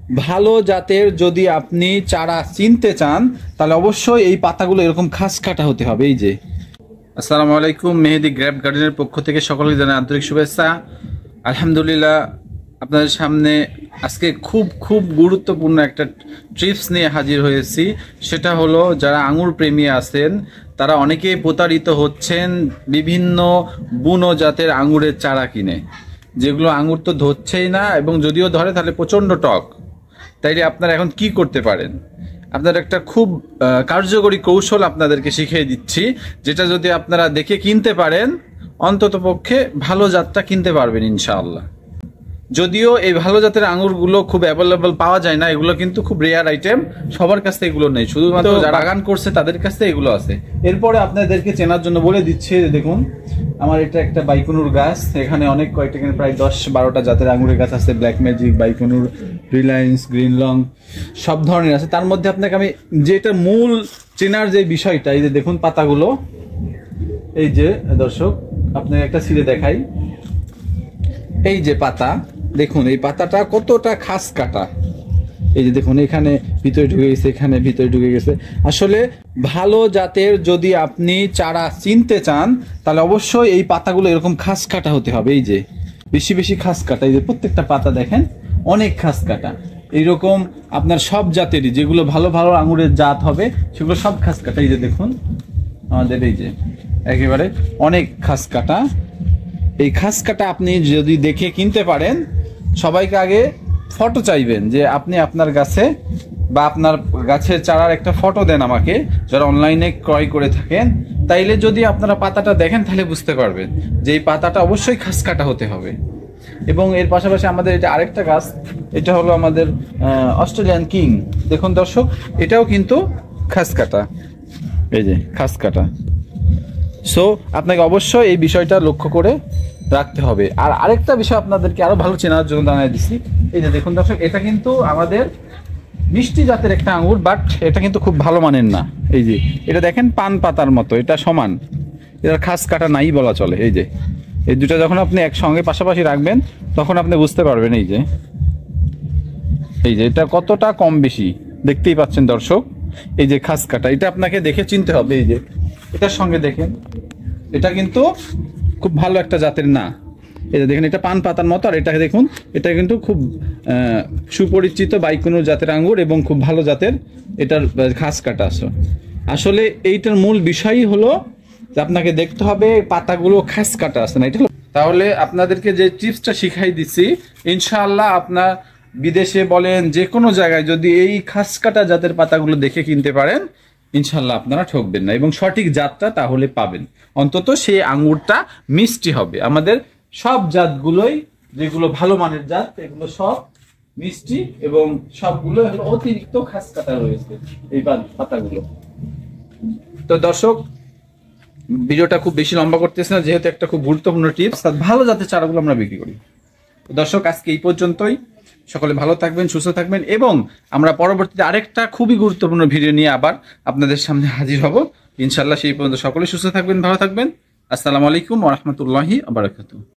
ভালো জাতের যদি আপনি চারা চিনতে চান তাহলে অবশ্যই এই পাতাগুলো এরকম খাস কাটা হতে হবে। এই যে আসসালামু আলাইকুম, মেহেদি গ্র্যাপ গার্ডেনের পক্ষ থেকে সকলকে জানাই আন্তরিক শুভেচ্ছা। আলহামদুলিল্লাহ, আপনাদের সামনে আজকে খুব গুরুত্বপূর্ণ একটা ট্রিপস নিয়ে হাজির হয়েছি। সেটা হলো, যারা আঙুর প্রেমী আছেন তারা অনেকেই প্রতারিত হচ্ছেন বিভিন্ন বুনো জাতের আঙুরের চারা কিনে, যেগুলো আঙুর তো ধরছেই না, এবং যদিও ধরে তাহলে প্রচণ্ড টক। তাইলে আপনারা এখন কি করতে পারেন? আপনার একটা খুব কার্যকরী কৌশল আপনাদেরকে শিখিয়ে দিচ্ছি, যেটা যদি আপনারা দেখে কিনতে পারেন অন্তত পক্ষে ভালো জাতটা কিনতে পারবেন ইনশাআল্লাহ। যদিও এই ভালো জাতের আঙুরগুলো খুব অ্যাভেলেবল পাওয়া যায় না, এগুলো কিন্তু খুব রেয়ার আইটেম, সবার কাছে এগুলো নেই, শুধুমাত্র যারা বাগান করছে তাদের কাছে এগুলো আছে। এরপরে আপনাদেরকে চেনার জন্য বলে দিচ্ছে, দেখুন আমার এটা একটা বাইকুনুর গাছ, এখানে অনেক কয়েকটা, প্রায় 10-12টা জাতের আঙুরের গাছ আছে। Black magic, বাইকুনুর, Reliance, green long, সব ধরনের আছে। তার মধ্যে আপনাকে আমি যেটা মূল চেনার যে বিষয়টা, এই যে দেখুন পাতাগুলো, এই যে দর্শক আপনাকে একটা ছিঁড়ে দেখাই, এই যে পাতা দেখুন, এই পাতাটা কতটা খাস কাটা। এই যে দেখুন এখানে ভিতরে ঢুকে গেছে, এখানে ভিতরে ঢুকে গেছে। আসলে ভালো জাতের যদি আপনি চারা চিনতে চান তাহলে অবশ্যই এই পাতাগুলো এরকম খাস কাটা হতে হবে। এই যে বেশি খাস কাটা, এই যে প্রত্যেকটা পাতা দেখেন অনেক খাস কাটা। এইরকম আপনার সব জাতেরই যেগুলো ভালো আঙুরের জাত হবে সেগুলো সব খাস কাটা। এই যে দেখুন আমাদের এই যে একেবারে অনেক খাস কাটা। এই খাস কাটা আপনি যদি দেখে কিনতে পারেন, সবাইকে আগে ফটো চাইবেন যে আপনি আপনার গাছে বা আপনার গাছের চারার একটা ফটো দেন আমাকে, যারা অনলাইনে ক্রয় করে থাকেন। তাইলে যদি আপনারা পাতাটা দেখেন তাহলে বুঝতে পারবেন যে এই পাতাটা অবশ্যই খাস কাটা হতে হবে। এবং এর পাশাপাশি আমাদের এটা আরেকটা গাছ, এটা হলো আমাদের অস্ট্রেলিয়ান কিং। দেখুন দর্শক, এটাও কিন্তু খাস কাটা, এই যে খাস কাটা। সো আপনাকে অবশ্যই এই বিষয়টা লক্ষ্য করে রাখতে হবে। আর আরেকটা বিষয় আপনাদেরকে আরো ভালো চেনার জন্য জানাই দিচ্ছি, এই যে দেখুন দর্শক, এটা কিন্তু আমাদের মিষ্টি জাতের একটা আঙুর, বাট এটা কিন্তু খুব ভালো মানের না। এই যে এটা দেখেন পান পাতার মতো, এটা সমান, এটার খাস কাটা নাই বলা চলে। এই যে এই দুটো যখন আপনি একসঙ্গে পাশাপাশি রাখবেন তখন আপনি বুঝতে পারবেন এই যে এটা কতটা কম বেশি দেখতেই পাচ্ছেন দর্শক। এই যে খাস কাটা, এটা আপনাকে দেখে চিনতে হবে। এই যে এটার সঙ্গে দেখেন, এটা কিন্তু খুব ভালো একটা জাতের না। এটা দেখেন, এটা পান পাতার মতো, আর এটা দেখুন, এটা কিন্তু খুব সুপরিচিত বাইকুনুর জাতের আঙ্গুর এবং খুব ভালো জাতের, এটার খাস কাটা আছে। আসলে এইটার মূল বিষয়ই হলো যে আপনাকে দেখতে হবে পাতাগুলো খাস কাটা আছে না। এটা তাহলে আপনাদেরকে যে টিপসটা শিখাই দিচ্ছি, ইনশাআল্লাহ আপনার বিদেশে বলেন যে কোনো জায়গায় যদি এই খাস কাটা জাতের পাতাগুলো দেখে কিনতে পারেন, ইনশাল্লাহ আপনারা ঠকবেন না এবং সঠিক জাতটা তাহলে পাবেন। অন্তত সেই আঙ্গুরটা মিষ্টি হবে। আমাদের সব জাতগুলোই যেগুলো ভালো মানের জাত, এগুলো সব মিষ্টি এবং সবগুলো হলো অতিরিক্ত খাস কাটা রয়েছে এই পাতাগুলো। তো দর্শক, ভিডিওটা খুব বেশি লম্বা করতেছে না, যেহেতু একটা খুব গুরুত্বপূর্ণ টিপস, ভালো জাতের চারাগুলো আমরা বিক্রি করি। দর্শক, আজকে এই পর্যন্তই। সকলে ভালো থাকবেন, সুস্থ থাকবেন, এবং আমরা পরবর্তীতে আরেকটা খুবই গুরুত্বপূর্ণ ভিডিও নিয়ে আবার আপনাদের সামনে হাজির হব ইনশাল্লাহ। সেই পর্যন্ত সকলে সুস্থ থাকবেন, ভালো থাকবেন। আসসালামু আলাইকুম ওয়া রাহমাতুল্লাহি ওয়া বারাকাতুহু।